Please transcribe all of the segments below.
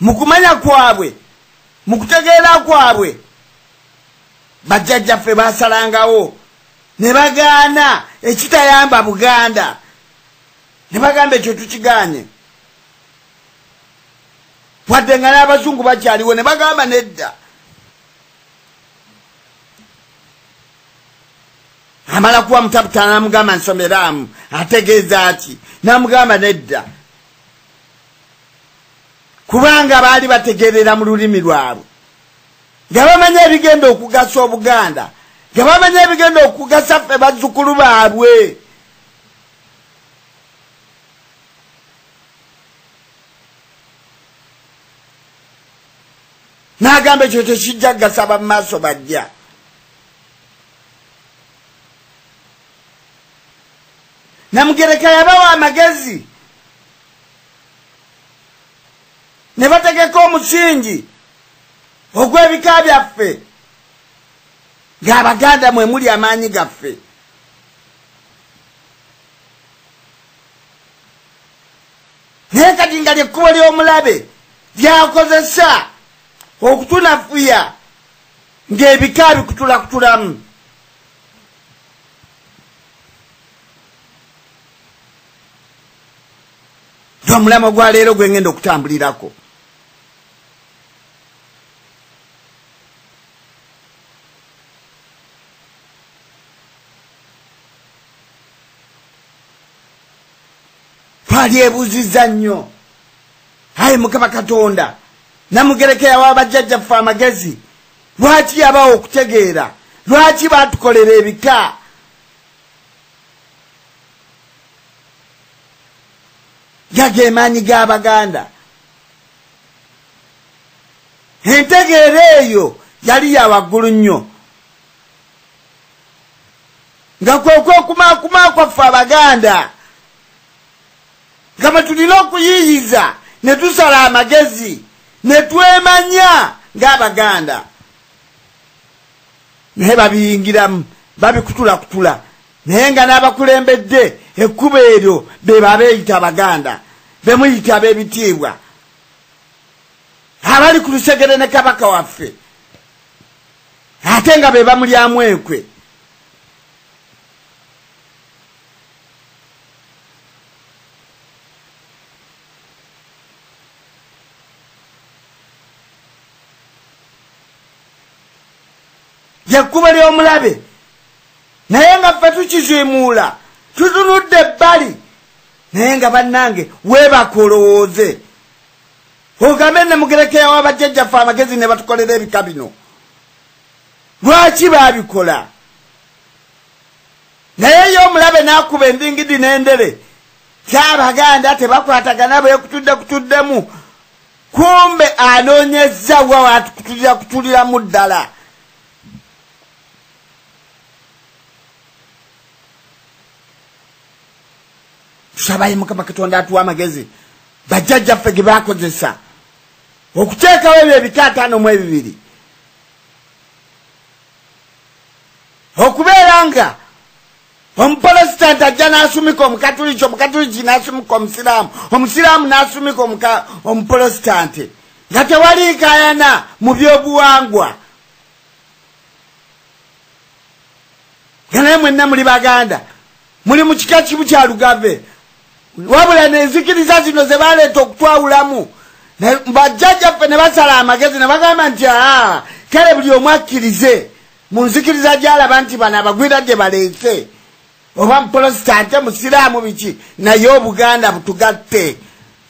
mukumanya kwabwe mukutegeera kwabwe bajjajjaffe basalangawo ne bagaana ekitayamba Buganda ne bagamba ekyo tukiganye wadde nga n'abazungu bakyaliwo ne bagamba nedda amala kuwa mutabutana namugamba nsomeramu ategeeza ati namugamba nedda kubanga baali bategerera mu lulimi lwabwe nga bamanya ebigenda okugasa Obuganda nga bamanya ebigenda okugasa ffe bazzukulu baabwe n'agamba ekyo tekijja kugasa ba maaso bajja Namugereka yabawa amagezi ne bategeka omusingi ogw'ebika byaffe ng'Abaganda mwe muli amaanyi gaffe naye kati nga lyekkubo ly'omulabe lyakozesa okutunafuya ng'ebika bikutulakutulamu omulamo gwa leero gwe ngenda okutambulirako twalyebuuzizza nnyo ayi Mukama Katonda Namugereka yawa bajjajjaffe amagezi lwaki yabawo okutegeera lwaki baatukolera ebika gagemaanyi g'Abaganda entegeera eyo yali ya waggulu nnyo nga kwekumaakuma kwaffe Abaganda nga bwe tulina okuyiiyiza ne tusala amagezi ne twemanya ng'Abaganda naye babiyingiramu babikutulakutula naye nga n'abakulembedde ekkubo eryo be babeeyita Abaganda be muyita ab'ebitiibwa abali ku lusegere ne Kabaka waffe ate nga be bamulyamu enkwe lyekkubo ly'omulabe naye nga ffe tukiziimuula tutunudde ebbali naye nga bannange weebaka olowooze ogambe Namugereka yawa bajjajjaffe amagezi ne batukolera ebika bino lwaki baabikola naye ye omulabe n'akuba endingidi n'endere ky'Abaganda tebakwatagana kutudemu kumbe anoonyezza wa watukutuliramu ddala tusabaye Mukama Katonda atuwa amagezi bajjajjaffe ge baakozesa okuteekawo ebyo ebika 52 okubeera nga omuprotestant ajja n'asumika omukatuliki omukatuliki n'asumika omusiraamu omusiraamu n'asumika omuprotestant nga tewali nkayana mu byobuwangwa nga naye mwenna muli Baganda muli mu kika kimu kya Lugave wabula n'enzikiriza zino ze baleeta okutwawulamu bajjajjaffe ne basala amagezi ne bagamba nti kale buli omu akkirize mu nzikiriza gy'alaba nti bano abagwira gye baleese oba muprotestant musiraamu biki naye Obuganda butugatte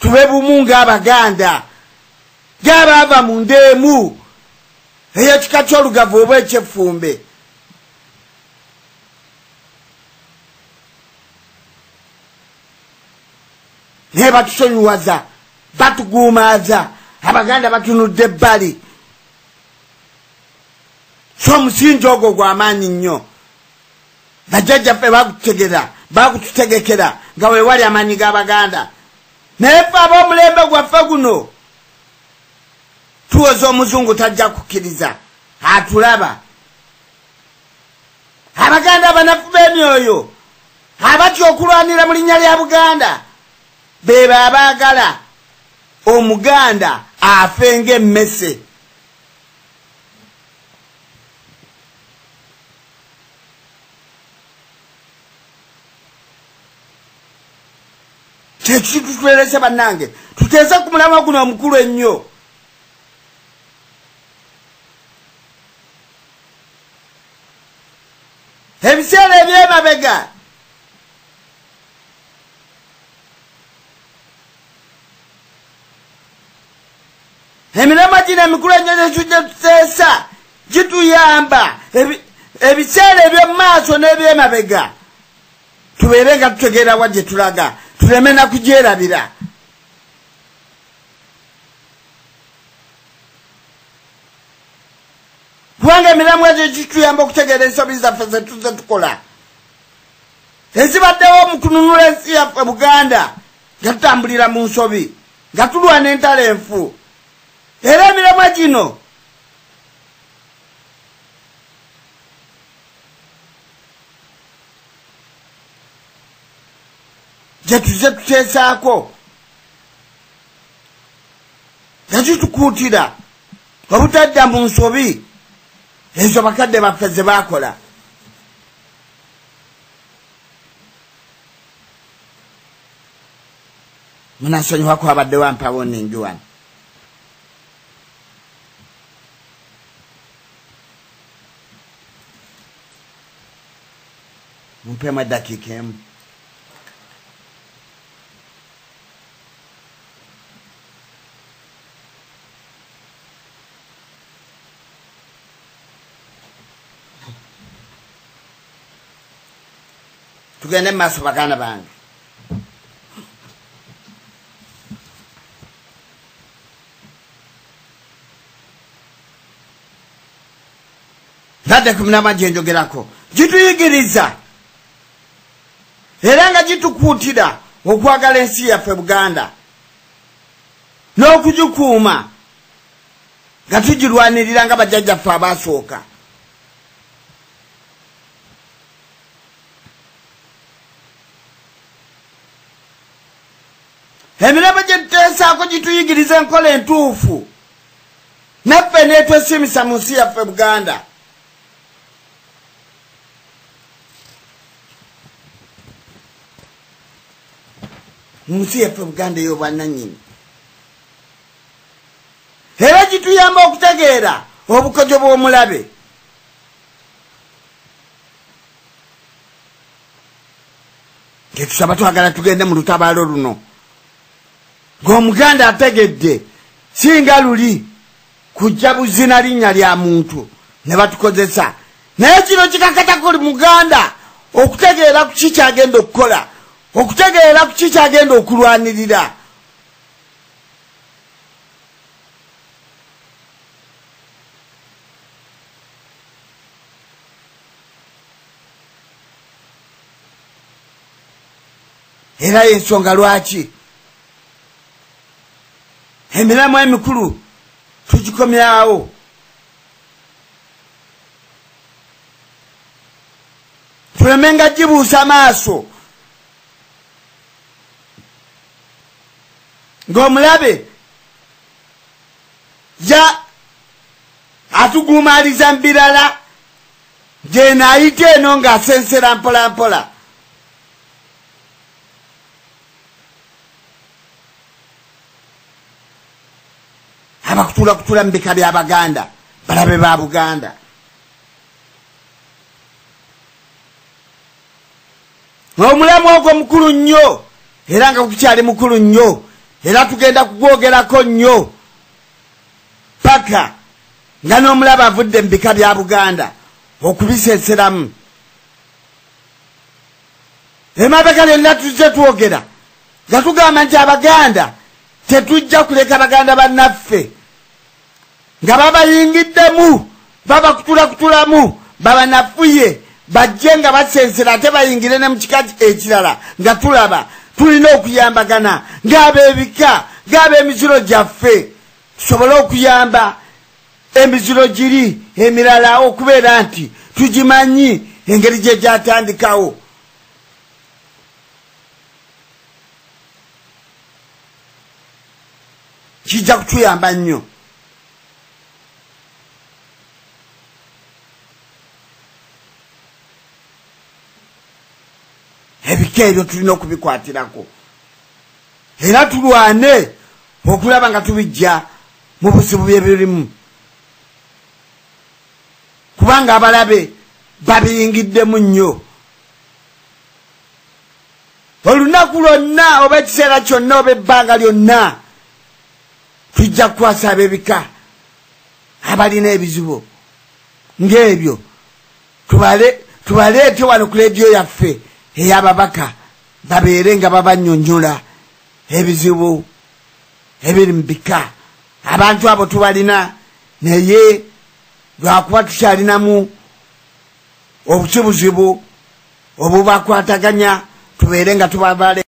tube bumu ng'Abaganda gy'abaava mu ndeemu ey'ekika ky'Olugave oba eky'Effumbe naye batusonyiwaza batuguumaaza Abaganda batunudde ebbali so omusingi ogwo gw'amaanyi nnyo bajjajjaffe bakututegekera nga weewali amaanyi g'Abaganda naye ffe ab'omulembe gwaffe guno tuwoza omuzungu tajja kukkiriza atulaba Abaganda abanafu b'emyoyo abatya okulwanira mu linnya lya Buganda be babaagala Omuganda afenge mmese. Tutwelese bannange tuteze ku mulama guno omukulu ennyo. Ebiseera eby'emabega emirama gino emikulu ennyo gyetujja tuteesa gituyamba ebiseera eby'omu maaso n'eby'emabega tubeere nga tutegeera wa gye tulaga tuleme na kugyerabira. Kubanga emiramu egyo gituyamba okutegeera ensobi zaffe ze tuzze tukola ezibaddewo mu kununula ensi yaffe Buganda nga tutambulira mu nsobi nga tulwana entalo enfu. Era emiramu gino gye tuzze tuteesaako nga gitukuutira obutadda mu nsobi ezo bakadde baffe ze baakola. Munasonyiwako abadde wampawo ningi wano. Mumpemu eddakiika emu. Tugende maaso baganda bange. Nadde ku mirama gye njogerako gituyigiriza era nga gitukuutira okwagala ensi yaffe Buganda n'okugikuuma nga tugirwanirira nga bajjajjaffe abaasooka. Emirama gye tuteesaako gituyigiriza enkola entuufu naffe neetwesimisa mu nsi yaffe Buganda. Mu nsi yaffe Buganda ey'obwannannyini. Era gituyamba okutegeera obukodyo bw'omulabe. Tetusaba twagala tugende mu lutabaalo luno ng'Omuganda ategedde singa luli kujja buzina linnya lya muntu ne batukozesa. Naye kino kikakata kuli Muganda okutegeera ku ki kyagenda okukola, okutegeera ku ki kyagenda okulwanirira. Era y'ensonga lwaki emiramu emikulu tugikomyawo. Tulemenga gibuusa maaso ng'omulabe ya atugumaaliza mbirala gye ayita eno ng'asensera mpola mpola. Abakutula mu bika by'Abaganda balabe ba Buganda. Omulamu ogwo mukulu nnyo era nga kukyali mukulu nnyo era tugenda kugwogerako nnyo paka nga n'omulaba avudde mu bika bya Buganda okubisenseramu. Emabega lyonna tuzze twogera nga tugamba nti Abaganda tetujja kuleka Baganda bannaffe nga babayingiddemu babakutulakutulamu babanafuye bajje nga basensera ate bayingire ne mu kika ekirala nga tulaba tulina okuyambagana ng'ab'ebika ng'ab'emiziro gyaffe tusobole okuyamba emiziro giri emirala okubeera nti tugimanyi engeri gye gyatandikawo. kijja kutuyamba nnyo. Ebika ebyo tulina okubikwatirako era tulwane okulaba nga tubijja mu buzibu byebirimu, kubanga abalabe babiyingiddemu nnyo. Olunaku lwonna oba ekiseera kyonna oba ebbanga lyonna tujja kukwasa ab'ebika abalina ebizibu ng'ebyo, tubaleete wano ku leediyo yaffe ey'ababaka babeere nga babannyonnyola ebizibu ebiri mu bika. Abantu abo tubalina, naye lwakuba tukyalinamu obuzibuzibu obubakwataganya tubeere nga tubabale